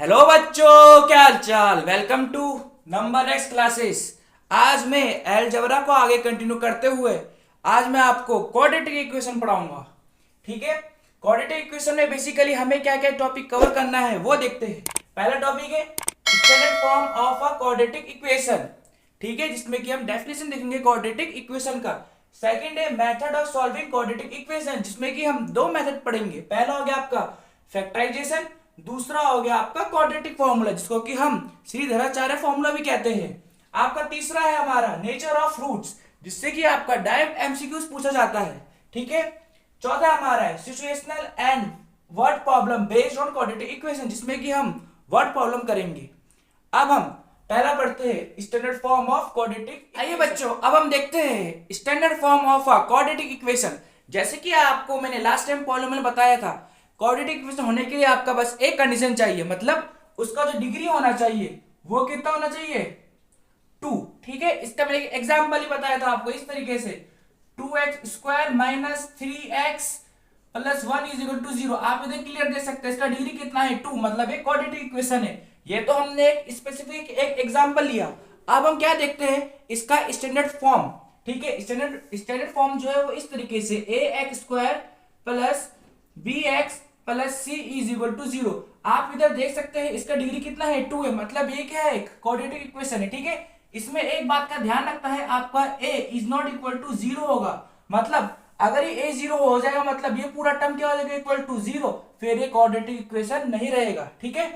Hello बच्चों, क्या हाल चाल। Welcome to number next classes. आज मैं अलजेब्रा को आगे कंटिन्यू करते हुए आज मैं आपको क्वाड्रेटिक इक्वेशन पढ़ाऊंगा। ठीक है। क्वाड्रेटिक इक्वेशन में बेसिकली हमें क्या क्या टॉपिक कवर करना है वो देखते हैं। पहला टॉपिक है standard form of a quadratic equation. ठीक है, जिसमें कि हम डेफिनेशन देखेंगे क्वाड्रेटिक इक्वेशन का। सेकंड है method of solving quadratic equation, जिसमें कि हम दो मेथड पढ़ेंगे। पहला हो गया आपका फैक्टराइजेशन, दूसरा हो गया आपका क्वाड्रेटिक फॉर्मूला, जिसको कि हम श्रीधराचार्य फॉर्मूला भी कहते हैं। आपका तीसरा है हमारा नेचर ऑफ रूट्स, जिससे कि आपका डायरेक्ट एमसीक्यूज पूछा जाता है। ठीक है। चौथा हमारा है situational and word problem based on quadratic equation, जिसमें कि हम वर्ड प्रॉब्लम करेंगे। अब हम पहला पढ़ते हैं स्टैंडर्ड फॉर्म ऑफ क्वाड्रेटिक। आइए बच्चों, अब हम देखते हैं standard form of a quadratic equation. जैसे कि आपको मैंने लास्ट टाइम प्रॉब्लम में बताया था, क्वाड्रेटिक इक्वेशन होने के लिए आपका बस एक कंडीशन चाहिए, मतलब उसका जो डिग्री होना चाहिए वो कितना होना चाहिए, 2। ठीक है। इसका मैंने एग्जाम्पल ही बताया था आपको इस तरीके से, 2x² minus 3x plus 1 is equal to 0। आप इधर क्लियर देख सकते हैं इसका डिग्री कितना है, 2, मतलब एक क्वाड्रेटिक इक्वेशन है। ये तो हमने एक स्पेसिफिक एक एग्जांपल लिया। अब हम क्या देखते हैं, इसका स्टैंडर्ड फॉर्म। ठीक है। स्टैंडर्ड फॉर्म जो है वो इस तरीके से ax² plus bx plus c is equal to 0। आप इधर देख सकते हैं इसका डिग्री कितना है, 2 है, मतलब ये क्या है, एक क्वाड्रेटिक इक्वेशन है। ठीक है। इसमें एक बात का ध्यान रखना है, आपका a is not equal to 0 होगा। मतलब अगर ये a 0 हो जाएगा मतलब ये पूरा टर्म क्या हो जाएगा, इक्वल टू 0, फिर ये क्वाड्रेटिक इक्वेशन नहीं रहेगा। ठीक है।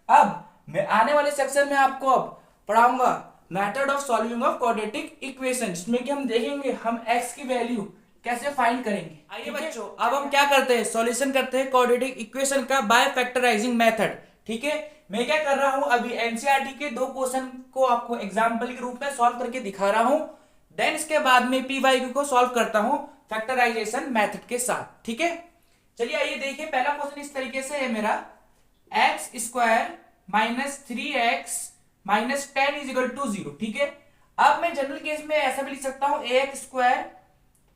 अब मैं आने वाले सेक्शन में आपको अब पढ़ाऊंगा method of solving of quadratic equation, जिसमें कि हम देखेंगे हम x की वैल्यू कैसे फाइंड करेंगे। आइए बच्चों, अब हम क्या करते हैं, सॉल्यूशन करते हैं क्वाड्रेटिक इक्वेशन का बाय फैक्टराइजिंग मेथड। ठीक है। मैं क्या कर रहा हूं, अभी एनसीईआरटी के दो क्वेश्चन को आपको एग्जांपल के रूप में सॉल्व करके दिखा रहा हूं। देन इसके बाद में पीवाईक्यू को सॉल्व करता हूं फैक्टराइजेशन मेथड के साथ। ठीक है। चलिए आइए देखिए, पहला क्वेश्चन इस तरीके से है मेरा, x² minus 3x minus 10 is equal to 0। ठीक है। अब मैं जनरल केस में ऐसा भी लिख सकता हूं ax²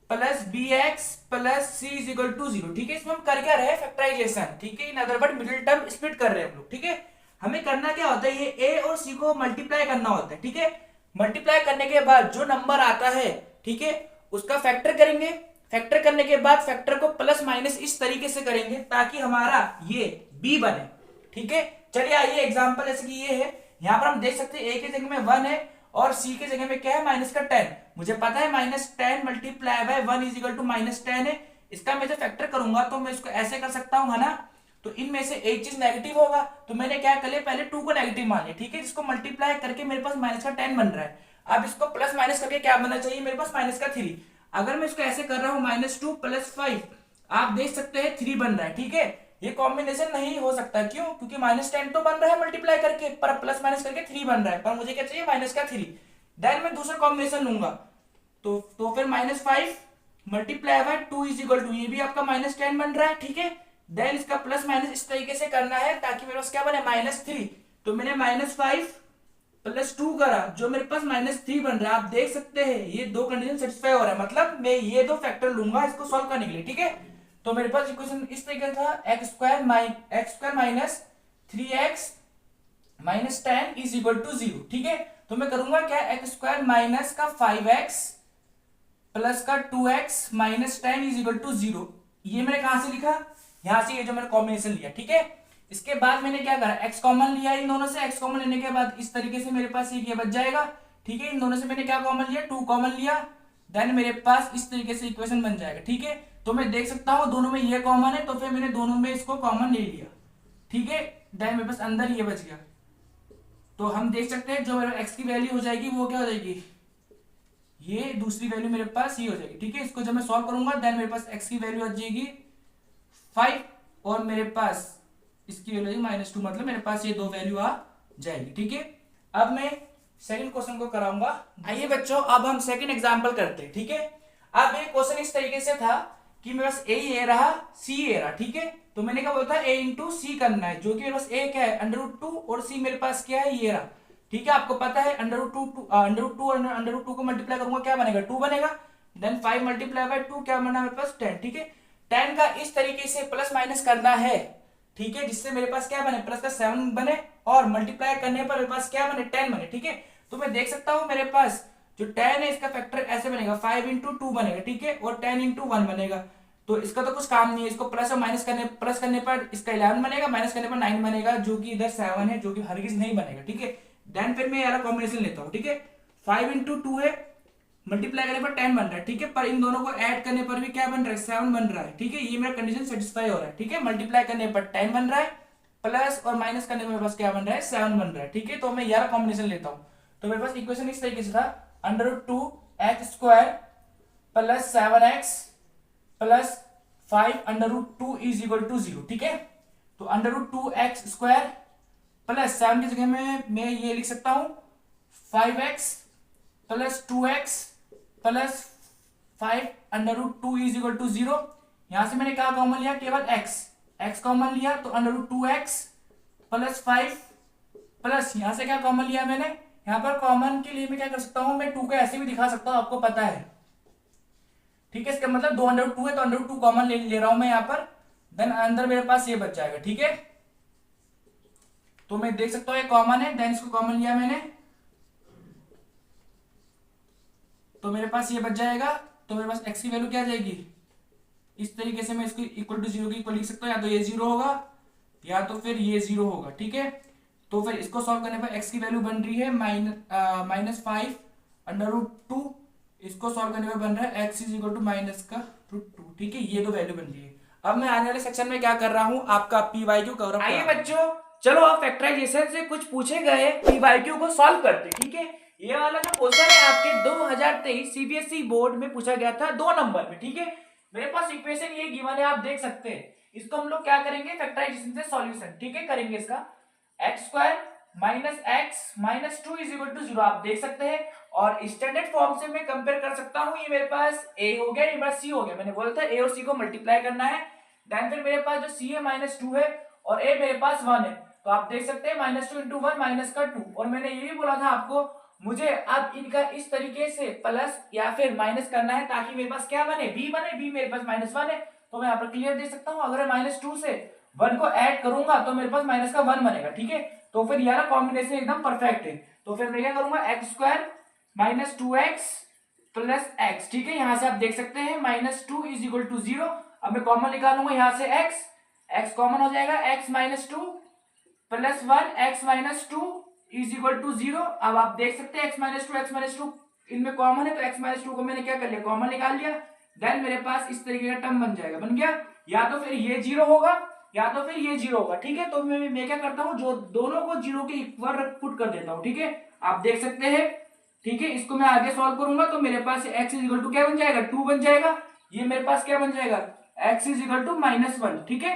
plus bx plus c is equal to 0। ठीक है। इसमें हम कर क्या रहे हैं, फैक्टराइजेशन। ठीक है। In other word middle term split कर रहे हैं हम लोग। ठीक है। हमें करना क्या होता है, ये a और c को मल्टीप्लाई करना होता है। ठीक है। मल्टीप्लाई करने के बाद जो नंबर आता है, ठीक है, उसका फैक्टर करेंगे। फैक्टर करने के बाद फैक्टर को प्लस माइनस इस तरीके से करेंगे ताकि हमारा ये b बने। ठीक है। चलिए आइए एग्जांपल, जैसे कि ये है, यहां पर हम देख सकते हैं a की जगह में 1 है और c की जगह में क्या है, माइनस का 10। मुझे पता है minus 10 multiply by 1 is equal to minus 10 है। इसका मैं जब फैक्टर करूंगा तो मैं इसको ऐसे कर सकता हूं, है ना। तो इनमें से एक चीज नेगेटिव होगा, तो मैंने क्या कर लिया, पहले 2 को नेगेटिव मान लिया। ठीक है। जिसको मल्टीप्लाई करके मेरे पास माइनस का 10 बन रहा है। अब इसको प्लस माइनस करके क्या बनना चाहिए, मेरे पास माइनस का 3। अगर मैं इसको ऐसे कर रहा हूं -2 प्लस 5, आप देख सकते हैं 3 बन रहा है। ठीक है। ये कॉम्बिनेशन नहीं हो सकता, क्यों, क्योंकि -10 तो बन रहा है मल्टीप्लाई करके, पर प्लस माइनस करके 3 बन रहा है, पर मुझे क्या चाहिए, माइनस का 3। देन मैं दूसरा कॉम्बिनेशन लूंगा, तो फिर -5 multiply by 2 is equal to, ये भी आपका -10 बन रहा है। ठीक है। देन इसका प्लस माइनस इस तरीके से करना है ताकि मेरे पास क्या बने, -3। तो मैंने -5 प्लस 2 करा, जो मेरे पास -3 बन रहा है। आप देख सकते हैं ये दो कंडीशन सेटिस्फाई हो रहा है, मतलब मैं ये दो फैक्टर लूंगा इसको सॉल्व करने के लिए। ठीक है। तो मेरे पास इक्वेशन इस तरीके था, x² minus 3x minus 10 is equal to 0। ठीक है। तो मैं करूंगा क्या, x² माइनस का 5x प्लस का 2x minus 10 is equal to 0। ये मैंने कहां से लिखा, यहां से, ये जो मैंने कॉम्बिनेशन लिया। ठीक है। इसके बाद मैंने क्या करा, x कॉमन लिया इन दोनों से। x कॉमन लेने के बाद इस तरीके से मेरे पास ये बच जाएगा। ठीक है। इन दोनों से मैंने क्या कॉमन लिया, 2 कॉमन लिया। देन मेरे पास इस तरीके से इक्वेशन बन जाएगा। ठीक है। तो मैं देख सकता हूं दोनों में ये कॉमन है, तो फिर मैंने दोनों में इसको कॉमन ले लिया। ठीक है। देन मेरे पास अंदर ये बच गया। तो हम देख सकते हैं जो मेरे x की वैल्यू हो जाएगी वो क्या हो जाएगी, ये दूसरी वैल्यू मेरे पास ये हो जाएगी। ठीक है। इसको जब मैं सॉल्व करूंगा देन मेरे पास x की वैल्यू आ जाएगी 5 और मेरे पास इसकी वैल्यू -2, मतलब मेरे पास ये दो वैल्यू आ जाएगी। ठीक है। अब मैं सेकंड क्वेश्चन को कराऊंगा। आइए बच्चों, अब हम सेकंड एग्जांपल करते हैं। ठीक है। अब ये क्वेश्चन इस तरीके से था कि मेरे पास ए रहा, सी ए रहा। ठीक है। तो मैंने क्या बोला था, a इंटू सी करना है, जो कि मेरे पास a क्या है, √2 और c मेरे पास क्या है, ये रहा। ठीक है। आपको पता है √2 और √2 को मल्टीप्लाई करूंगा क्या बनेगा, 2 बनेगा। देन 5 मल्टीप्लाई बाय 2 क्या बना मेरे पास, 10। ठीक है। 10 का इस तरीके से प्लस माइनस करना है। ठीक है, जिससे मेरे पास क्या बने, प्लस का 7 बने और मल्टीप्लाई करने पर मेरे पास क्या बने, 10 बने। ठीक है, तो मैं देख सकता हूँ मेरे पास जो 10 है इसका फैक्टर ऐसे बनेगा, 5 × 2 बनेगा। ठीक है, और 10 × 1 बनेगा। तो इसका तो कुछ काम नहीं है, इसको प्लस और माइनस करने, प्लस करने पर इसका 11 बनेगा, माइनस करने पर 9 बनेगा, जो कि इधर 7 है, जो कि हरगिज नहीं बनेगा। ठीक है, देन फिर मैं यार कॉम्बिनेशन लेता हूँ। ठीक है, 5 × 2 है, मल्टीप्लाई करने पर 10 बन रहा है। ठीक है, पर इन दोनों को ऐड करने पर भी क्या बन रहा है, 7 बन रहा है। ठीक है, ये मेरा कंडीशन सेटिस्फाई हो रहा है। ठीक है, मल्टीप्लाई करने पर 10 बन रहा है, प्लस और माइनस करने पर मेरे पास क्या बन रहा है, 7 बन रहा है। ठीक है, तो मैं यार कॉम्बिनेशन लेता हूँ। तो मेरे पास इक्वेशन इस तरीके से था, √2x² plus 7x plus 5 √2 is equal to 0। ठीक है, तो √2x² प्लस 7 की जगह में मैं ये लिख सकता हूं 5x plus 2x plus 5 √2 is equal to 0। यहां से मैंने क्या कॉमन लिया, केवल x कॉमन लिया, तो √2x प्लस 5 प्लस यहां से क्या कॉमन लिया मैंने, यहां पर कॉमन के लिए मैं क्या कर सकता हूं, मैं 2 को ऐसे भी दिखा सकता हूं, आपको पता है। ठीक है, इसका मतलब 2 √2 है, तो √2 कॉमन ले रहा हूं मैं यहां पर, देन अंदर मेरे पास ये बच जाएगा। ठीक है, तो मैं देख सकता हूं ये कॉमन है, देन इसको कॉमन लिया मैंने, तो मेरे पास ये बच जाएगा। तो मेरे पास x की वैल्यू क्या आ जाएगी, इस तरीके से मैं इसको इक्वल टू 0 की इक्वल लिख सकता हूं, या तो ये 0 होगा या तो फिर ये 0 होगा। ठीक है, तो फिर इसको सॉल्व करने पर x की वैल्यू बन रही है -5 √2, इसको सॉल्व करने पर बन रहा है x इज इक्वल टू -√2। ठीक है, ये दो वैल्यू बन रही है। अब मैं आने वाले सेक्शन में क्या कर रहा हूं, आपका PYQ कवर अप। आइए बच्चों, चलो आप फैक्टराइजेशन से कुछ पूछे गए PYQ को सॉल्व करते। ठीक है, ये वाला जो क्वेश्चन है आपके 2023 CBSE बोर्ड में पूछा गया था 2 नंबर में। ठीक है, मेरे पास इक्वेशन ये गिवन है, आप देख सकते हैं। इसको हम लोग क्या करेंगे, फैक्टराइजेशन से सॉल्यूशन। ठीक है, करेंगे इसका x² minus x minus 2 is equal to 0, आप देख सकते हैं। और स्टैंडर्ड फॉर्म से मैं कंपेयर कर सकता हूं, ये मेरे पास a हो गया, ये मेरा c हो गया। मैंने बोला था a और c को मल्टीप्लाई करना है, देन फिर मेरे पास जो c है -2 है और a मेरे पास 1 है, तो आप देख सकते हैं -2 × 1 माइनस का 2। और मैंने ये भी बोला था आपको, मुझे अब इनका इस तरीके से प्लस या फिर माइनस करना है, ताकि मेरे पास क्या बने, b बने, b मेरे पास -1 है, तो मैं यहाँ पर क्लियर देख सकता हूँ। अगर मैं -2 से 1 को ऐड करूंगा तो मेरे पास माइनस का 1 बनेगा। ठीक है, तो फिर यार कॉम्बिनेशन एकदम परफेक्ट है। तो फिर मैं क्या करूंगा, x² minus 2x plus x। ठीक है, यहां से आप देख सकते हैं -2 इज इक्वल टू 0। अब मैं कॉमन निकालूंगा यहां से x कॉमन हो जाएगा, x -2 plus 1 x -2 is equal to 0। अब आप देख सकते हैं x -2 इनमें कॉमन है, तो x -2 को मैंने क्या कर लिया, कॉमन निकाल लिया, देन मेरे पास इस तरीके का टर्म बन जाएगा, बन गया। या तो फिर ये 0 होगा या तो फिर ये 0 होगा। ठीक है, तो मैं क्या करता हूं, जो दोनों को 0 के इक्वल पुट कर देता हूं। ठीक है, आप देख सकते हैं। ठीक है, इसको मैं आगे सॉल्व करूंगा तो मेरे पास x इज इक्वल टू क्या बन जाएगा, 2 बन जाएगा। ये मेरे पास क्या बन जाएगा, x इज इक्वल टू -1। ठीक है,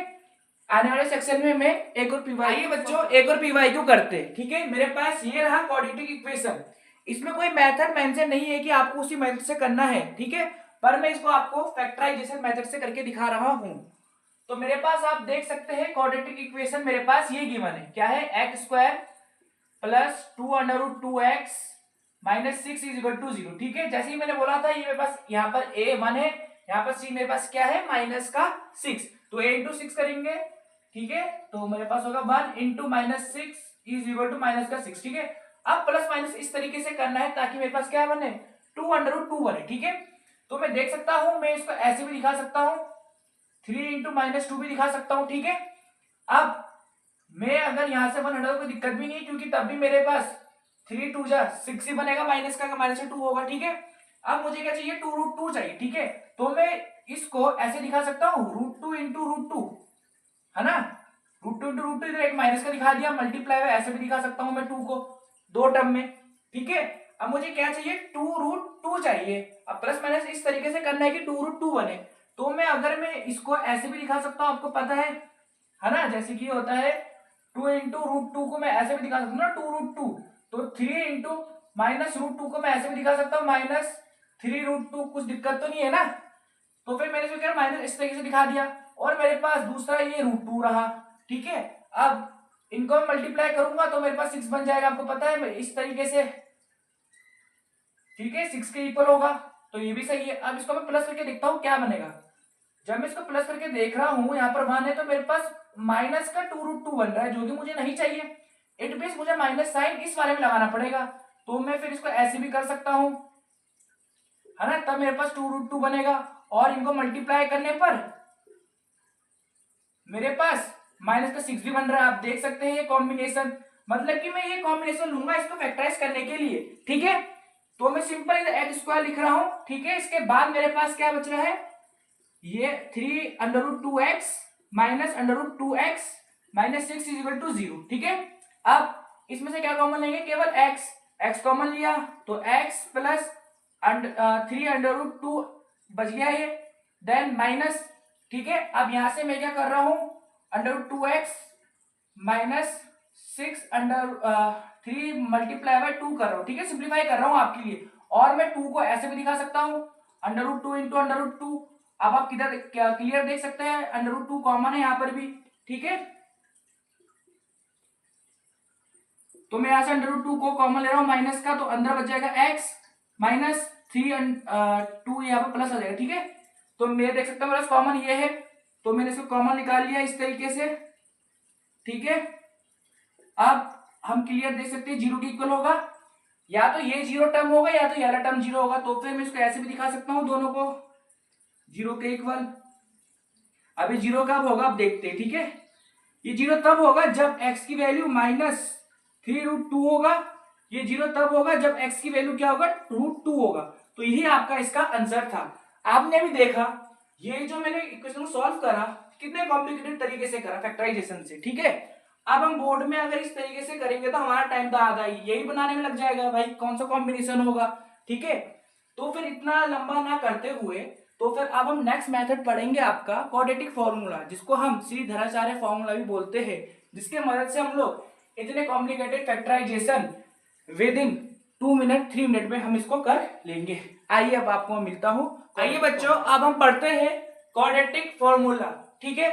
आने वाले सेक्शन में मैं एक और PYQ, आइए बच्चों एक और PYQ करते हैं। ठीक है, मेरे पास ये रहा क्वाड्रेटिक इक्वेशन। इसमें कोई मेथड मेंशन नहीं है कि आपको उसी मेथड से करना है। ठीक है, पर मैं इसको आपको फैक्टराइजेशन मेथड से करके दिखा रहा हूं। तो मेरे पास आप देख सकते हैं क्वाड्रेटिक इक्वेशन मेरे पास ये गिवन है, क्या है, x² plus 2 √2x minus 6 is equal to 0। ठीक है, जैसे ही मैंने बोला था, ये मेरे पास यहाँ पर a 1 है, यहाँ पर c मेरे पास क्या है, -6, तो a × 6 करेंगे। ठीक है, तो मेरे पास होगा 1 × -6 इज इक्वल टू -6। ठीक है, अब प्लस माइनस इस तरीके से करना है ताकि मेरे पास क्या बने, 2 √2 बने। ठीक है, तो मैं देख सकता हूं, मैं इसको ऐसे भी दिखा सकता हूं, 3 × -2 भी दिखा सकता हूं। ठीक है, अब मैं अगर यहां से 1 हटा, कोई दिक्कत भी नहीं, क्योंकि तब भी मेरे पास 3 2 जा 6 ही बनेगा, माइनस का -2 होगा। ठीक है, अब मुझे क्या चाहिए, 2 √2 चाहिए। ठीक है, तो मैं इसको ऐसे दिखा सकता हूं, √2 × √2, है ना, √2 × √2, इधर एक माइनस का दिखा दिया, मल्टीप्लाई ऐसे भी दिखा सकता हूं मैं 2 को 2 टर्म में। ठीक है, अब मुझे क्या चाहिए, 2 √2 चाहिए। अब प्लस माइनस इस तरीके से करना है कि 2 √2 बने, तो मैं अगर मैं इसको ऐसे भी दिखा सकता हूं, आपको पता है ना, जैसे कि होता है 2 × √2 को मैं ऐसे भी दिखा सकता हूँ ना, 2 √2, तो 3 × -√2 को मैं ऐसे भी दिखा सकता हूँ, -3 √2, कुछ दिक्कत तो नहीं है ना। तो फिर मैंने क्या माइनस इस तरीके से दिखा दिया, और मेरे पास दूसरा ये √2 रहा। ठीक है, अब इनको मल्टीप्लाई करूंगा तो मेरे पास 6 बन जाएगा, आपको पता है, इस तरीके से। ठीक है, 6 के इक्वल होगा, तो ये भी सही है। अब इसको मैं प्लस करके देखता हूं क्या बनेगा, जब मैं इसको प्लस करके देख रहा हूं, यहाँ पर 1 है तो मेरे पास माइनस का 2√2 बन रहा है, जो कि मुझे नहीं चाहिए। इट मींस मुझे माइनस साइन इस वाले में लगाना पड़ेगा। तो मैं फिर इसको ऐसे भी कर सकता हूं, है ना, तब मेरे पास 2√2 बनेगा। और इनको मल्टीप्लाई करने पर मेरे पास माइनस का 6 भी बन रहा है। आप देख सकते हैं ये कॉम्बिनेशन, मतलब कि मैं ये कॉम्बिनेशन लूंगा इसको फैक्टराइज करने के लिए, ठीक है। तो मैं सिंपल एक्स स्क्वायर लिख रहा हूं, ठीक है। इसके बाद मेरे पास क्या बच रहा है, ये 3√2x minus √2x minus 6 is equal to 0, ठीक है। अब इसमें से क्या कॉमन लेंगे, केवल x कॉमन लिया तो x प्लस 3√2 बच गया ये, देन माइनस, ठीक है। अब यहां से मैं क्या कर रहा हूं, √2x माइनस 3 मल्टीप्लाई बाय 2 कर रहा हूं, ठीक है, सिंप्लीफाई कर रहा हूं आपके लिए। और मैं 2 को ऐसे भी दिखा सकता हूं, √2 इंटू √2। अब आप किधर क्लियर देख सकते हैं, √2 कॉमन है यहाँ पर भी, ठीक है। तो मैं यहां से √2 को कॉमन ले रहा हूं माइनस का, तो अंदर बच जाएगा x माइनस 2 यहाँ पर प्लस आ जाएगा, ठीक है। तो मैं देख सकता हूँ मेरा कॉमन ये है, तो मैंने इसको कॉमन निकाल लिया इस तरीके से, ठीक है। अब हम क्लियर देख सकते हैं 0 के इक्वल होगा, या तो ये 0 टर्म होगा या तो ये वाला टर्म 0 होगा। तो फिर मैं इसको ऐसे भी दिखा सकता हूँ दोनों को 0 के इक्वल। अभी 0 कब होगा अब देखते हैं, ठीक है। ये 0 तब होगा जब x की वैल्यू माइनस 3√2 होगा। ये 0 तब होगा जब x की वैल्यू क्या होगा, √2 होगा। तो यही आपका इसका आंसर था। आपने भी देखा ये जो मैंने इक्वेशन को सॉल्व करा, कितने कॉम्प्लिकेटेड तरीके से करा, फैक्टराइजेशन से, ठीक है। अब हम बोर्ड में अगर इस तरीके से करेंगे तो हमारा टाइम तो आधा ही यही बनाने में लग जाएगा, भाई कौन सा कॉम्बिनेशन होगा, ठीक है। तो फिर इतना लंबा ना करते हुए, तो फिर अब हम नेक्स्ट मेथड पढ़ेंगे आपका क्वाड्रेटिक फॉर्मूला, जिसको हम श्रीधराचार्य फॉर्मूला भी बोलते हैं, जिसके मदद से हम लोग इतने complicated factorisation within 2 minute 3 minute में हम इसको कर लेंगे। आइए अब आपको मिलता हूं। आइए बच्चों, अब हम पढ़ते हैं क्वाड्रेटिक फॉर्मूला, ठीक है।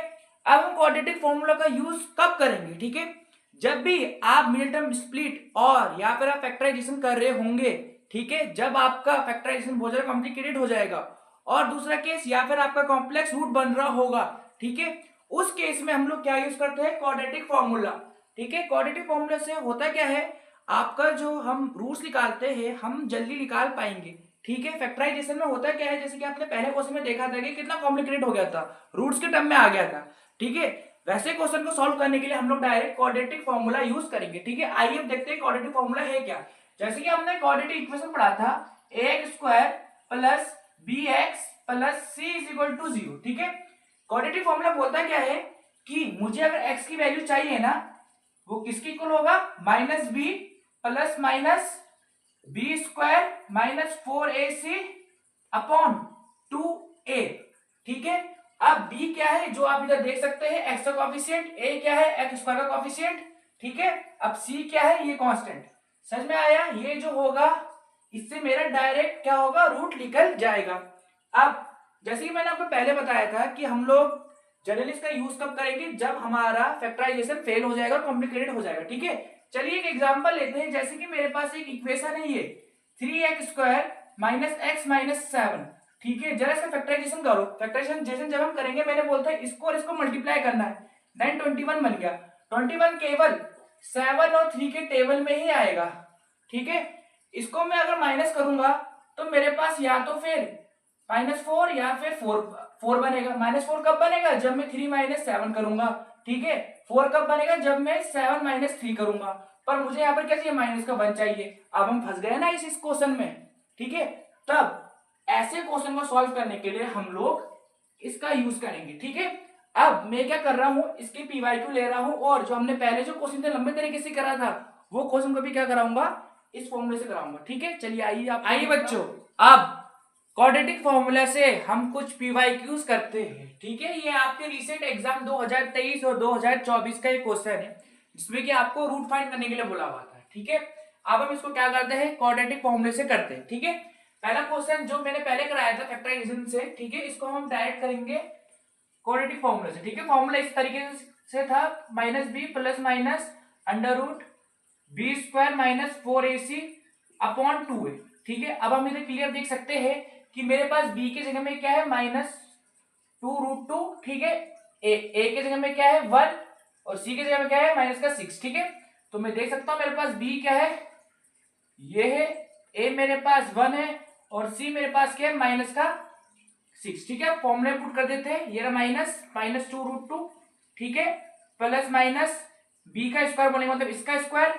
अब हम क्वाड्रेटिक फॉर्मूला का यूज कब करेंगे, ठीक है, जब भी आप मिडिल टर्म स्प्लिट और या फिर आप फैक्टराइजेशन कर रहे होंगे, ठीक है। जब आपका फैक्टराइजेशन बहुत ज्यादा कॉम्प्लिकेटेड हो जाएगा, और दूसरा केस या फिर आपका कॉम्प्लेक्स रूट बन रहा होगा, ठीक है, उस केस में हम लोग क्या यूज करते हैं, क्वाड्रेटिक फॉर्मूला, ठीक है। क्वाड्रेटिक फॉर्मूला से होता क्या है, आपका जो हम रूट्स निकालते हैं हम जल्दी निकाल पाएंगे, ठीक है। फैक्टराइजेशन में होता क्या है, जैसे कि आपने पहले क्वेश्चन में देखा था कि कितना कॉम्प्लिकेटेड हो गया था, रूट्स के टर्म में आ गया था, ठीक है। वैसे क्वेश्चन को सॉल्व करने के लिए हम लोग डायरेक्ट क्वाड्रेटिक फॉर्मूला यूज करेंगे, ठीक है। आइए देखते हैं क्वाड्रेटिक फॉर्मूला है क्या। जैसे कि हमने क्वाड्रेटिक इक्वेशन पढ़ा था, ax square plus bx plus c is equal to 0, ठीक है। क्वाड्रेटिक फॉर्मूला बोलता क्या है कि मुझे अगर x की वैल्यू चाहिए ना, वो किसके इक्वल होगा, minus b plus minus b square minus 4ac upon 2a, ठीक है। अब b क्या है, जो आप इधर देख सकते हैं x का कोएफिशिएंट, a क्या है x स्क्वायर का कोएफिशिएंट, ठीक है। अब c क्या है, ये कांस्टेंट। समझ में आया, ये जो होगा इससे मेरा डायरेक्ट क्या होगा, रूट निकल जाएगा। अब जैसे कि मैंने आपको पहले बताया था कि हम लोग जनरली इसका यूज कब करेंगे, जब हमारा फैक्टराइजेशन फेल हो जाएगा, कॉम्प्लिकेटेड हो जाएगा, ठीक है। चलिए एक एग्जांपल लेते हैं। जैसे कि मेरे पास एक इक्वेशन है ये 3x square minus x minus 7, ठीक है। जरा इसका फैक्टराइजेशन करो। फैक्टराइजेशन जैसे जब हम करेंगे, मैंने बोलता है इसको और इसको मल्टीप्लाई करना है, देन 21 बन गया। 21 केवल 7 और 3 के टेबल में ही आएगा, ठीक है। इसको मैं अगर माइनस करूंगा तो मेरे पास या तो फिर -4 या फिर 4 बनेगा। -4 कब बनेगा, जब मैं 3 माइनस 7 करूंगा, ठीक है। 4 कब बनेगा, जब मैं 7 माइनस 3 करूंगा। पर मुझे यहाँ पर क्या चाहिए, माइनस का 1 चाहिए। अब हम फंस गए ना इस क्वेश्चन में, ठीक है। तब ऐसे क्वेश्चन को सॉल्व करने के लिए हम लोग इसका यूज करेंगे, ठीक है। अब मैं क्या कर रहा हूं, इसके py2 ले रहा हूं, और जो हमने पहले जो क्वेश्चन थे लंबे तरीके से करा था, वो क्वेश्चन को भी क्या कराऊंगा, इस फॉर्मूले से कराऊंगा, ठीक है। चलिए आइए बच्चों, अब क्वाड्रेटिक फॉर्मूला से हम कुछ पीवाईक्यूज करते हैं, ठीक है। ये आपके रिसेंट एग्जाम 2023 और 2024 का एक क्वेश्चन है, जिसमें कि आपको रूट फाइंड करने के लिए बोला हुआ था, ठीक है। अब हम इसको क्या करते हैं, क्वाड्रेटिक फॉर्मूले से करते हैं, ठीक है। पहला क्वेश्चन जो मैंने पहले कराया था फैक्टराइजेशन से, ठीक है, इसको हम डायरेक्ट करेंगे क्वाड्रेटिक फॉर्मूले से, ठीक है। फॉर्मूला इस तरीके से था, minus b plus minus under root b square minus 4ac upon 2a, ठीक है। अब हम इधर क्लियर देख सकते हैं कि मेरे पास b की जगह में क्या है, माइनस 2√2, ठीक है। ए के जगह में क्या है 1 और सी के जगह में क्या है -6, ठीक है। तो मैं देख सकता हूं मेरे पास बी क्या है, ये है, ए मेरे पास 1 है और सी मेरे पास क्या है -6, ठीक है। फॉर्मूले पुट कर देते हैं, ये रहा -2√2, ठीक है, प्लस माइनस बी का स्क्वायर बोलेंगे मतलब इसका स्क्वायर,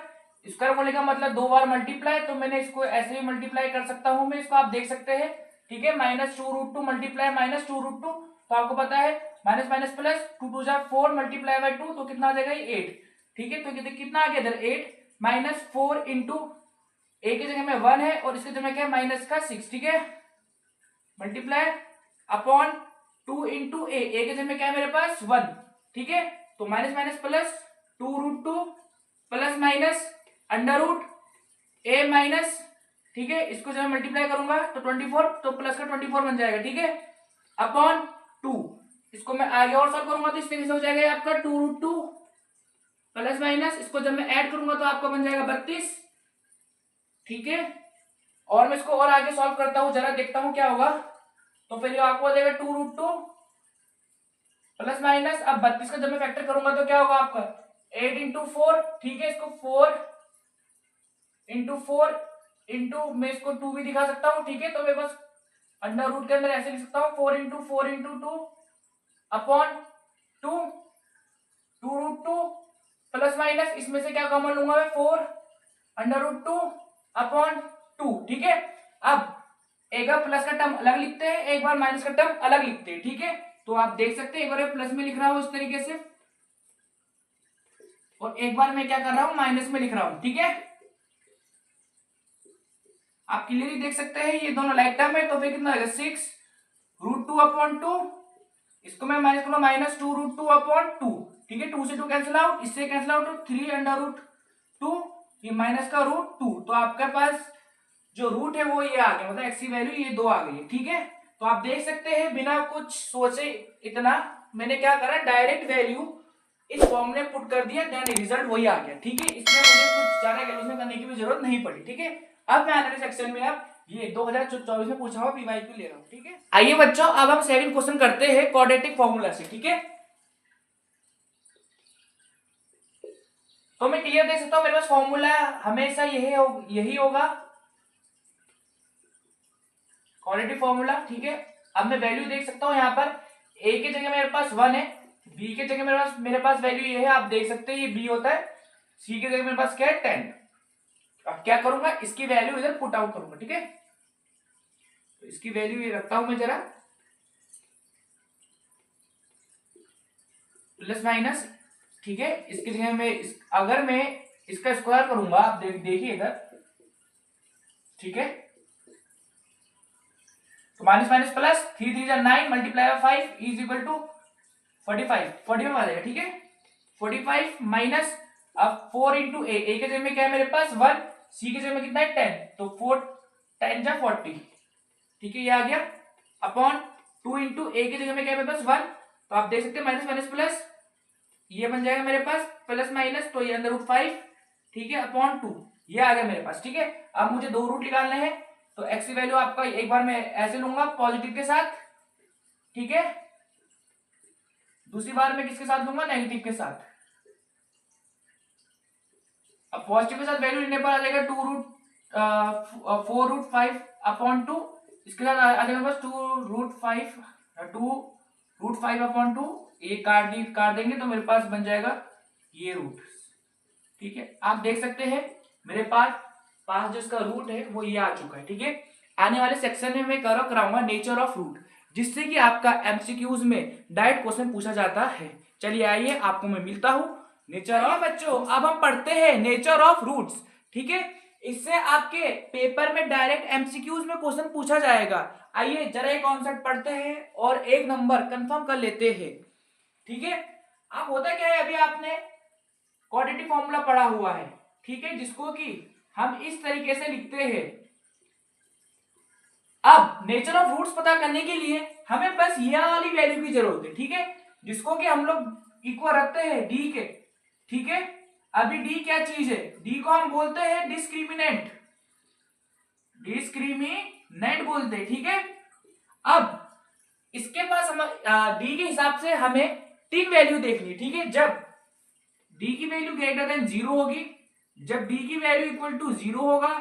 स्क्वायर बोलने का मतलब 2 बार मल्टीप्लाई, तो मैंने इसको ऐसे ही मल्टीप्लाई कर सकता हूं मैं इसको, आप देख सकते हैं, ठीक है। -2√2 मल्टीप्लाई -2√2, तो आपको पता है माइनस माइनस प्लस 2 2 जा 4 मल्टीप्लाई बाय 2, तो कितना आ जाएगा 8, ठीक है। तो कितना आ गया इधर 8 -4 इंटू ए की जगह में 1 है और इसके जगह में क्या है -6, ठीक है, मल्टीप्लाई अपॉन 2 इंटू ए के जगह में क्या है मेरे पास 1, ठीक है। तो minus minus plus 2√2 plus minus under root a minus, ठीक है, इसको जब मैं मल्टीप्लाई करूंगा तो 24, तो प्लस का 24 बन जाएगा, ठीक है, अपॉन 2। इसको मैं आगे और सॉल्व करूंगा तो इस तरीके से हो जाएगा आपका 2√2 प्लस माइनस, इसको जब मैं ऐड करूंगा तो आपका बन जाएगा 32, ठीक है। और मैं इसको और आगे सॉल्व करता हूं, जरा देखता हूं क्या होगा। तो फिर ये आपको हो जाएगा 2√2 प्लस माइनस, अब 32 का जब मैं फैक्टर करूंगा तो क्या होगा आपका 8 इंटू 4, ठीक है, इसको 4 इंटू 4 इंटू मैं इसको 2 भी दिखा सकता हूं, ठीक है। तो मैं बस अंडर रूट के अंदर ऐसे लिख सकता हूं 4 into 4 into 2 upon 2√2 plus minus, इसमें से क्या कॉमन लूंगा मैं 4 अंडर रूट 2 अपॉन 2, ठीक है। अब एक बार प्लस का टर्म अलग लिखते हैं, एक बार माइनस का टर्म अलग लिखते हैं, ठीक है। तो आप देख सकते हैं एक बार मैं प्लस में लिख रहा हूं इस तरीके से और एक बार मैं क्या कर रहा हूं माइनस में लिख रहा हूं, ठीक है। आप क्लियरली देख सकते हैं ये दोनों लाइक टर्म है, तो फिर कितना आएगा 6√2 अपॉन 2, इसको मैं माइनस करूंगा -2√2 अपॉन 2, ठीक है। 2 से 2 कैंसिल आउट, इससे कैंसिल आउट, 3 अंडर रूट 2, ये माइनस का √2, तो आपके पास जो रूट है वो ये आ गया, मतलब एक्स की वैल्यू ये 2 आ गई है, ठीक है। तो आप देख सकते हैं बिना कुछ सोचे इतना मैंने क्या करा, डायरेक्ट वैल्यू इस फॉर्मूले पुट कर दिया, देन रिजल्ट वही आ गया, ठीक है। इसमें मुझे कुछ ज्यादा कैलकुलेशन करने की भी जरूरत नहीं पड़ी, ठीक है। अब मैं आने सेक्शन में अब ये 2024 में पूछा हुआ पीवाईक्यू ले रहा हूँ, ठीक है। आइए बच्चों अब हम सेकंड क्वेश्चन करते हैं क्वाड्रेटिक फॉर्मूला से, ठीक है। तो मैं क्लियर देख सकता हूं मेरे पास फॉर्मूला हमेशा यही होगा क्वाड्रेटिक फॉर्मूला, ठीक है। अब मैं वैल्यू देख सकता हूं यहाँ पर ए के जगह मेरे पास 1 है, बी के जगह मेरे पास वैल्यू ये है, आप देख सकते हैं ये बी होता है, सी के जगह मेरे पास क्या है 10। अब क्या करूंगा इसकी वैल्यू इधर पुट आउट करूंगा, ठीक है। तो इसकी वैल्यू ये रखता हूं मैं जरा प्लस माइनस, ठीक है। इसकी जगह में अगर मैं इसका स्क्वायर करूंगा, आप देखिए इधर, ठीक है, तो minus minus plus 3 3 9 multiply by 5 is equal to 45 आ जाएगा, ठीक है। 45 माइनस अब 4 इंटू ए के जगह में क्या है मेरे पास 1, सी के जगह में कितना है 10, तो 4 10 जा 40, ठीक है, ये आ गया अपॉन 2 इंटू ए की जगह में क्या है मेरे पास 1, तो आप देख सकते हैं माइनस माइनस प्लस, ये बन जाएगा मेरे पास प्लस माइनस, तो ये अंदर रूट 5, ठीक है, अपॉन 2, ये आ गया मेरे पास, ठीक है। अब मुझे 2 रूट निकालने हैं, तो एक्स की वैल्यू आपका एक बार मैं ऐसे लूंगा पॉजिटिव के साथ, ठीक है, दूसरी बार मैं किसके साथ लूंगा नेगेटिव के साथ। अब पॉजिटिव के साथ वैल्यू लेने पर आ जाएगा 4√5 अपॉन 2, इसके साथ आ जाएगा बस 2√5 अपॉन 2, ये काट देंगे तो मेरे पास बन जाएगा ये रूट, ठीक है। आप देख सकते हैं मेरे पास जो इसका रूट है वो ये आ चुका है, ठीक है। आने वाले सेक्शन में मैं कराऊंगा नेचर ऑफ रूट, जिससे कि आपका एमसीक्यूज में डायरेक्ट क्वेश्चन पूछा जाता है। चलिए आइए आपको मैं मिलता हूं नेचर ऑफ बच्चों। अब हम पढ़ते हैं नेचर ऑफ रूट्स, ठीक है। इससे आपके पेपर में डायरेक्ट एमसीक्यूज में क्वेश्चन पूछा जाएगा। आइए जरा एक कॉन्सेप्ट पढ़ते हैं और एक नंबर कंफर्म कर लेते हैं, ठीक है। अब होता क्या है, अभी आपने क्वाड्रेटिक फॉर्मूला पढ़ा हुआ है, ठीक है, जिसको कि हम इस तरीके से लिखते हैं। अब नेचर ऑफ रूट्स पता करने के लिए हमें बस ये वाली वैल्यू की जरूरत है, ठीक है, जिसको कि हम लोग इक्वल रखते हैं डी के, ठीक है। अभी डी क्या चीज है, डी को हम बोलते हैं डिस्क्रिमिनेंट बोलते हैं, ठीक है। अब इसके पास हम डी के हिसाब से हमें 3 वैल्यू देखनी, ठीक है। जब डी की वैल्यू ग्रेटर देन 0 होगी, जब डी की वैल्यू इक्वल टू 0 होगा,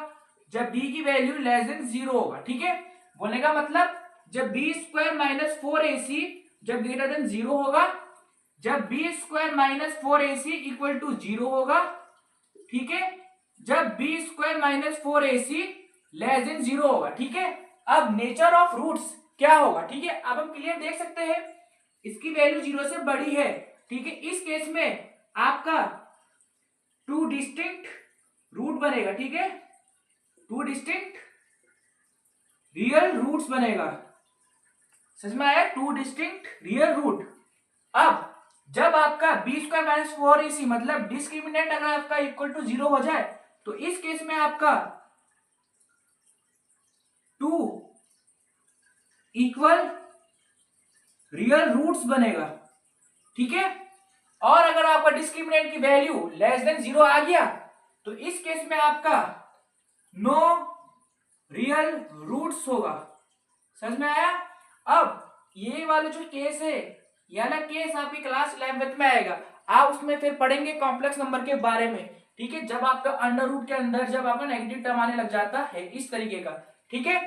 जब डी की वैल्यू लेस देन 0 होगा, ठीक है। बोलने का मतलब जब बी स्क्वायर माइनस 4ac जब ग्रेटर देन 0 होगा, जब b square minus 4ac equal to 0 होगा, ठीक है, जब b square minus 4ac less than 0 होगा, ठीक है। अब नेचर ऑफ रूट्स क्या होगा, ठीक है। अब हम क्लियर देख सकते हैं इसकी वैल्यू 0 से बड़ी है, ठीक है। इस केस में आपका 2 डिस्टिंक्ट रूट बनेगा, ठीक है, 2 डिस्टिंक्ट रियल रूट्स बनेगा। समझ में आया, 2 डिस्टिंक्ट रियल रूट। अब जब आपका बी स्क्वायर माइनस 4ac मतलब डिस्क्रिमिनेंट अगर आपका इक्वल टू 0 हो जाए, तो इस केस में आपका 2 इक्वल रियल रूट्स बनेगा, ठीक है। और अगर आपका डिस्क्रिमिनेंट की वैल्यू लेस देन 0 आ गया, तो इस केस में आपका नो रियल रूट्स होगा। समझ में आया। अब ये वाला जो केस है, ये वाला केस आपकी क्लास 11th में आएगा, आप उसमें फिर पढ़ेंगे कॉम्प्लेक्स नंबर के बारे में, ठीक है। जब आपका अंडर रूट के अंदर जब आपका नेगेटिव टर्म आने लग जाता है इस तरीके का, ठीक है।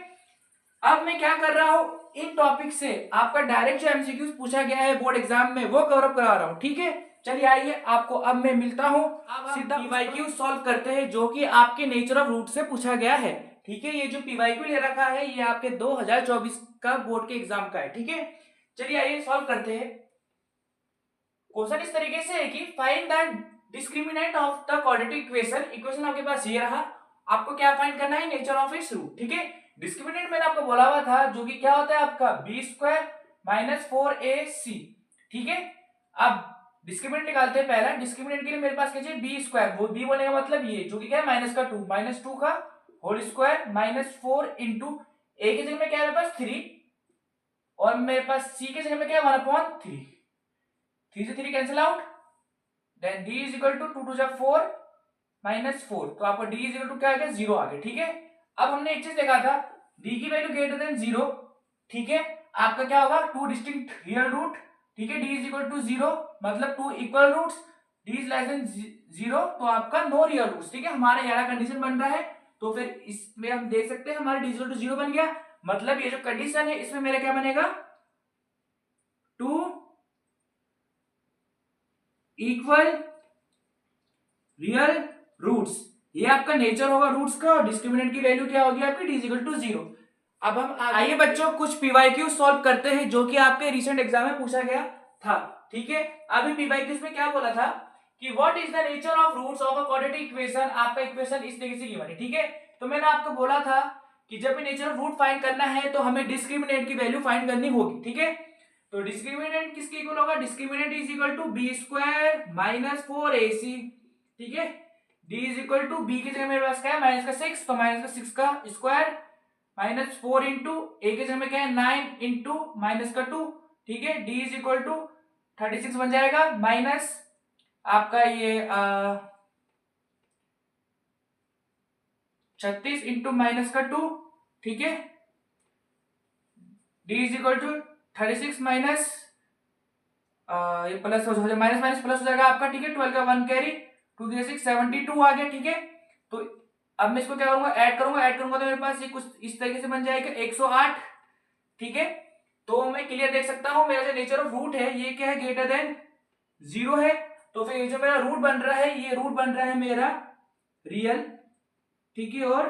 अब मैं क्या कर रहा हूं, इन टॉपिक से आपका डायरेक्ट जो एमसीक्यूज पूछा गया है बोर्ड एग्जाम में वो कवर अप करा रहा हूं, ठीक है। चलिए आइए आपको अब मैं मिलता हूं, अब सीधा पीवाईक्यू सॉल्व करते हैं जो कि आपके नेचर ऑफ रूट से पूछा गया है, ठीक है। ये जो पीवाईक्यू ले रखा है ये आपके 2024 का बोर्ड के एग्जाम का है, ठीक है। चलिए आइए सॉल्व करते हैं। क्वेश्चन इस तरीके से है कि find the discriminant of the quadratic equation. Equation आपके पास ये रहा, आपको क्या फाइंड करना है, नेचर ऑफ इट्स रूट, ठीक है। डिस्क्रिमिनेंट मैंने आपको बोला हुआ था जो कि क्या होता है आपका बी स्क्वायर माइनस 4ac, ठीक है। अब डिस्क्रिमिनेंट निकालते हैं। पहला डिस्क्रिमिनेंट के लिए मेरे पास क्या चाहिए, बी स्क्वायर, वो बी बोलने का मतलब ये जो कि क्या है माइनस का 2, माइनस 2 का होल स्क्वायर माइनस 4 इंटू ए की जगह में क्या है मेरे पास 3 और मेरे पास सी की जगह में क्या है 1/3, 3 से 3 cancel out, then d is equal to 2 to 4 minus 4, तो आपको d इज इक्वल टू क्या आ गया 0 आ गया, ठीक है। अब हमने एक चीज देखा था, d की वैल्यू ग्रेटर देन 0, ठीक है, आपका क्या होगा 2 डिस्टिंक्ट रियल रूट, ठीक है। d इज इक्वल टू 0 मतलब 2 equal roots, d is less than 0 तो आपका नो रियल रूट्स, ठीक है। हमारा ये कंडीशन बन रहा है, तो फिर इसमें हम देख सकते हैं हमारा d इज इक्वल टू 0 बन गया, मतलब ये जो कंडीशन है इसमें मेरा क्या बनेगा 2 इक्वल रियल रूट्स, ये आपका नेचर होगा रूट्स का। और डिस्क्रिमिनेंट की वैल्यू क्या होगी आपकी d इज इक्वल टू 0। अब हम आइए बच्चों कुछ पीवाईक्यू सॉल्व करते हैं जो कि आपके रिसेंट एग्जाम में पूछा गया था, ठीक है। अभी पीवाईक्यूज में क्या बोला था कि what is the nature of roots of a quadratic equation. आपका इक्वेशन इस तरीके से गिवन है, ठीक है। तो मैंने आपको बोला था कि जब भी नेचर ऑफ रूट फाइंड करना है तो हमें डिस्क्रिमिनेंट की वैल्यू फाइंड करनी होगी, ठीक है। तो डिस्क्रिमिनेंट किसके इक्वल होगा, discriminant is equal to b square minus 4ac, ठीक है। d is equal to b की जगह मेरे पास क्या है माइनस का 6, तो माइनस का 6 का स्क्वायर माइनस 4 इंटू ए की जगह में क्या है 9 इंटू माइनस का 2, ठीक है। d इज इक्वल टू 36 बन जाएगा माइनस आपका ये 36 इंटू माइनस का 2, ठीक है। d is equal to 36 minus ये प्लस हो जाएगा, माइनस माइनस प्लस हो जाएगा आपका, ठीक है। 12 का 1 कैरी 2 3 6 72 आ गया, ठीक है। तो अब मैं इसको क्या करूंगा ऐड करूंगा तो मेरे पास ये कुछ इस तरीके से बन जाएगा 108, ठीक है। तो मैं क्लियर देख सकता हूं मेरा जो नेचर ऑफ रूट है ये क्या है ग्रेटर देन 0 है, तो फिर ये जो मेरा रूट बन रहा है ये रूट बन रहा है मेरा रियल, ठीक है। और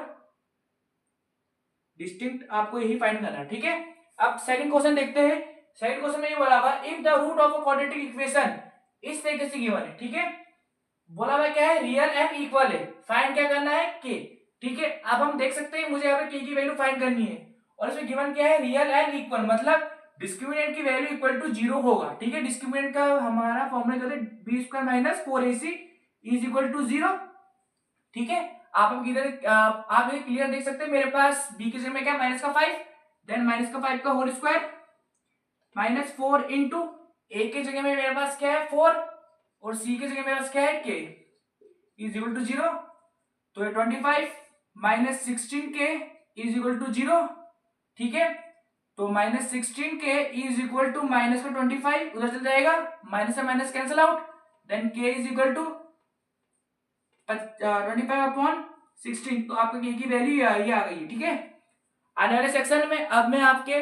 डिस्टिंक्ट आपको यही फाइंड करना है, ठीक है। अब सेकंड क्वेश्चन देखते हैं। सेकंड क्वेश्चन में ये बोला हुआ if the root of a quadratic equation इस तरीके से गिवन है, ठीक है। बोला हुआ क्या है रियल एंड इक्वल है, फाइंड क्या करना है के, ठीक है। अब हम देख सकते हैं मुझे यहाँ पे के की वैल्यू फाइंड करनी है और इसमें गिवन क्या है रियल एंड इक्वल, मतलब डिस्क्रिमिनेंट की वैल्यू इक्वल टू 0 होगा, ठीक है। डिस्क्रिमिनेंट का हमारा फॉर्मूला क्या है b square minus 4ac is equal to 0, ठीक है। आप इधर आप ये क्लियर देख सकते हैं मेरे पास b की जगह में क्या माइनस का 5, देन माइनस का 5 का होल स्क्वायर माइनस 4 इंटू ए की जगह में मेरे पास क्या है 4 और c की जगह मेरे पास क्या है k इज इक्वल टू 0, तो ये 25 minus 16k is equal to 0, ठीक है। तो -16k is equal to minus का 25, उधर चल जाएगा, माइनस से minus cancel out, then k is equal to 25/16। तो आपको k की वैल्यू ये आ गई, ठीक है। आने वाले सेक्शन में अब मैं आपके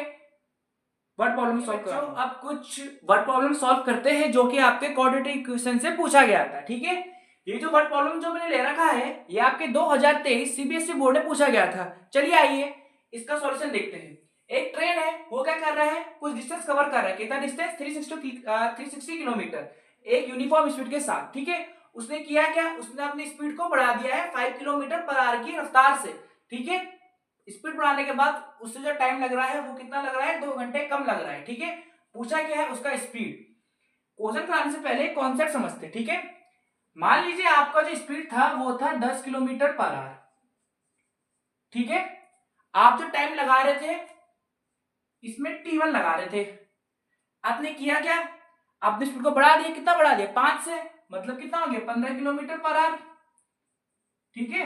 वर्ड प्रॉब्लम सॉल्व करूंगा। अब कुछ वर्ड प्रॉब्लम सॉल्व करते हैं जो कि आपके क्वाड्रेटिक इक्वेशन से पूछा गया था, ठीक है। ये जो वर्ड प्रॉब्लम जो मैंने ले रखा है ये आपके 2023 सीबीएसई बोर्ड में पूछा गया था। चलिए आइए इसका सॉल्यूशन देखते हैं। एक ट्रेन है, वो क्या कर रहा है, कुछ डिस्टेंस कवर कर रहा है। कितना डिस्टेंस? 360 किलोमीटर एक यूनिफॉर्म स्पीड के साथ, ठीक है। उसने किया क्या, उसने अपनी स्पीड को बढ़ा दिया है 5 किलोमीटर पर आवर की रफ्तार से, ठीक है। स्पीड बढ़ाने के बाद उससे जो टाइम लग रहा है वो कितना लग रहा है, 2 घंटे कम लग रहा है, ठीक है। पूछा क्या है, उसका स्पीड। क्वेश्चन कराने से पहले कॉन्सेप्ट समझते, ठीक है। मान लीजिए आपका जो स्पीड था वो था 10 किलोमीटर पर आवर, ठीक है। आप जो टाइम लगा रहे थे इसमें t1 लगा रहे थे। आपने किया क्या, आपने स्पीड को बढ़ा दिया, कितना बढ़ा दिया, 5 से, मतलब कितना हो गया, 15 किलोमीटर पर आवर, ठीक है।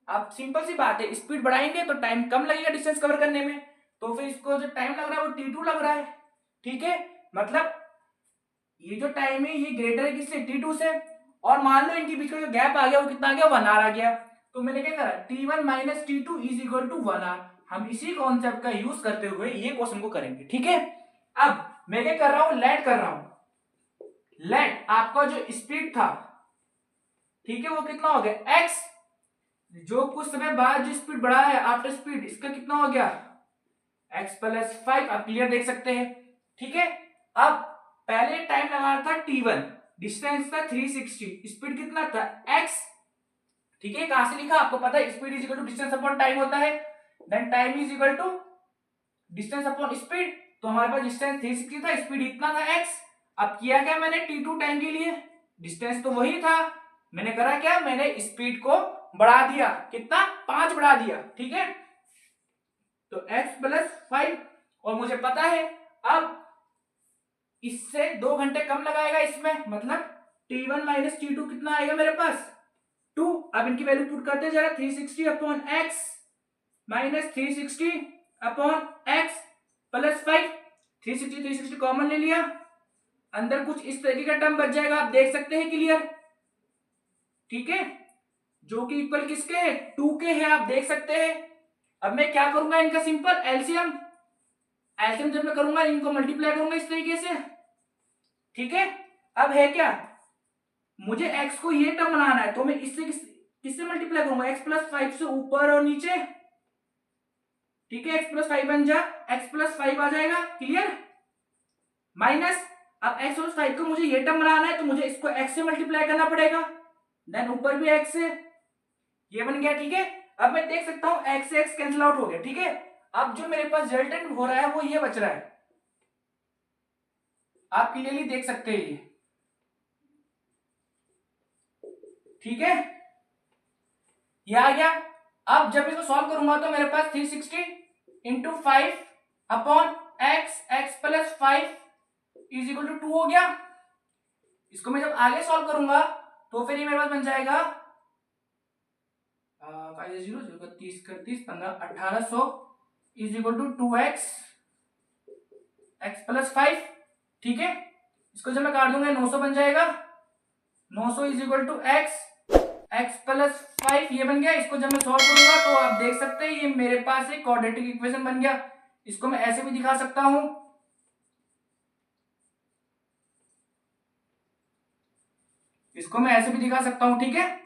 अब सिंपल सी बात है, स्पीड बढ़ाएंगे तो टाइम कम लगेगा डिस्टेंस कवर करने में, तो फिर इसको जो टाइम लग रहा है वो t2 लग रहा है, ठीक है। मतलब ये जो टाइम है ये ग्रेटर है किससे, t2 से। और मान लो इनके बीच का जो गैप आ गया वो कितना आ गया, 1 आवर आ गया। तो मैंने क्या करा, t1 minus t2 is equal to 1 hour. हम इसी कॉन्सेप्ट का यूज करते हुए ये क्वेश्चन को करेंगे, ठीक है। अब मैं क्या कर रहा हूं, लेट कर रहा हूं। लेट आपका जो स्पीड था, ठीक है, वो कितना हो गया x, जो कुछ समय बाद जो स्पीड बढ़ा है आफ्टर स्पीड, इसका कितना हो गया x प्लस 5। आप क्लियर देख सकते हैं, ठीक है। अब पहले टाइम लगाना था t1, डिस्टेंस था 360, स्पीड कितना था x, ठीक है। कहां से लिखा आपको पता है, speed is equal to distance upon time होता है, then time is equal to distance upon speed. तो हमारे पास डिस्टेंस 360 था, स्पीड इतना था x। अब किया क्या मैंने, t2 टाइम के लिए, डिस्टेंस तो वही था, मैंने करा क्या, मैंने स्पीड को बढ़ा दिया, कितना, 5 बढ़ा दिया, ठीक है। तो x प्लस 5, और मुझे पता है अब इससे 2 घंटे कम लगाएगा इसमें, मतलब t1 माइनस t2 कितना आएगा मेरे पास, 2। अब इनकी वैल्यू पुट करते जरा, 360 upon x minus 360 upon x plus 5। 360 common ले लिया, अंदर कुछ इस तरीके का टर्म बच जाएगा, आप देख सकते हैं क्लियर, ठीक है, जो कि इक्वल किसके है, 2 के है, आप देख सकते हैं। अब मैं क्या करूंगा, इनका सिंपल एलसीएम जब मैं करूंगा इनको मल्टीप्लाई करूंगा इस तरीके से, ठीक है। अब है क्या, मुझे x को ये टर्म बनाना है, तो मैं इससे किससे मल्टीप्लाई करूंगा, x प्लस 5 से ऊपर और नीचे, ठीक है। x प्लस 5 बन जा, x प्लस 5 आ जाएगा, क्लियर। माइनस, अब x प्लस 5 को मुझे ये टर्म बनाना है तो मुझे इसको x से मल्टीप्लाई करना पड़ेगा, देन ऊपर भी x से, ये बन गया, ठीक है। अब मैं देख सकता हूं x से x कैंसिल आउट हो गया, ठीक है। अब जो मेरे पास रिजल्टेंट हो रहा है वो ये बच रहा है, आप क्लियरली देख सकते हैं ये, ठीक है, ये आ गया। अब जब इसको सॉल्व करूंगा तो मेरे पास 360 into 5 upon x plus 5 is equal to 2 हो गया। इसको मैं जब आगे सॉल्व करूंगा तो फिर ये मेरे पास बन जाएगा 5 0 0 30 31 15 1800 is equal to 2x plus 5, ठीक है। इसको जब मैं काट दूंगा 900 बन जाएगा, 900 is equal to x plus 5, ये बन गया। इसको जब मैं सॉल्व करूंगा तो आप देख सकते हैं ये मेरे पास एक क्वाड्रेटिक इक्वेशन बन गया। इसको मैं ऐसे भी दिखा सकता हूं, इसको मैं ऐसे भी दिखा सकता हूं, ठीक है।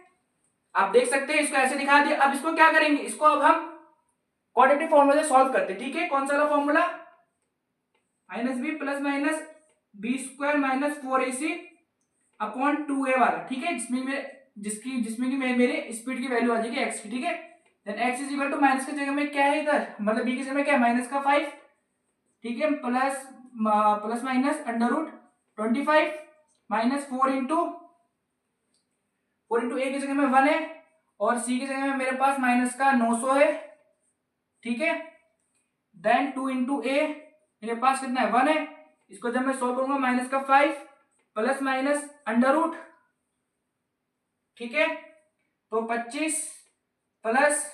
आप देख सकते हैं इसको ऐसे दिखा दिया। अब इसको क्या करेंगे, इसको अब हम क्वाड्रेटिक फॉर्मूला से सॉल्व करते हैं, ठीक है। कौन सा वाला formula, minus b plus minus b square minus 4ac upon 2a वाला, ठीक है। जिसमें कि मेरे स्पीड की वैल्यू आ जाएगी x की, ठीक है। Then x is equal to minus की जगह में क्या है इधर, मतलब b की जगह में क्या है, माइनस का 5, ठीक है, plus minus under root 25 minus 4 into a की जगह में 1 है, और c की जगह में मेरे पास माइनस का 900 है, ठीक है। देन 2 इंटू a मेरे पास कितना है, 1 है। इसको जब मैं सॉल्व करूंगा माइनस का 5 प्लस माइनस अंडर रूट, ठीक है, तो 25 प्लस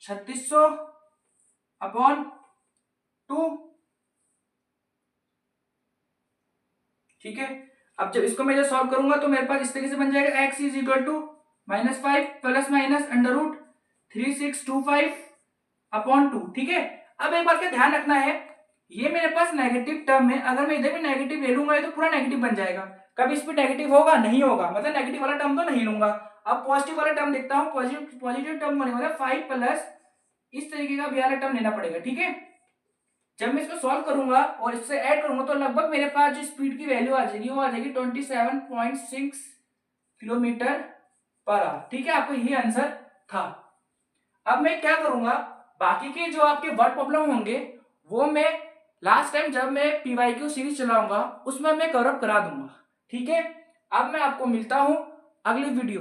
3600 अपॉन 2। ठीक है, अब जब इसको मैं जब सॉल्व करूंगा तो मेरे पास इस तरीके से बन जाएगा x is equal to -5 plus minus under root 3625 upon 2। ठीक है, अब एक बात का ध्यान रखना है, ये मेरे पास नेगेटिव टर्म है, अगर मैं इधर भी नेगेटिव ले लूंगा तो पूरा नेगेटिव बन जाएगा। कभी इस पे नेगेटिव होगा नहीं होगा, मतलब नेगेटिव वाला टर्म तो नहीं लूंगा। अब पॉजिटिव वाला टर्म देखता हूँ, पॉजिटिव टर्म होने वाला 5 प्लस इस तरीके का भी वाला टर्म लेना पड़ेगा। ठीक है, जब मैं इसको सॉल्व करूंगा और इससे ऐड करूंगा तो लगभग मेरे पास जो स्पीड की वैल्यू आ जाएगी वो आ जाएगी 27.6 किलोमीटर पर आवर। ठीक है, आपको यही आंसर था। अब मैं क्या करूंगा, बाकी के जो आपके वर्ड प्रॉब्लम होंगे वो मैं लास्ट टाइम जब मैं पीवाईक्यू सीरीज चलाऊंगा उसमें मैं कवर अप करा दूंगा। ठीक है, अब मैं आपको मिलता हूं अगली वीडियो।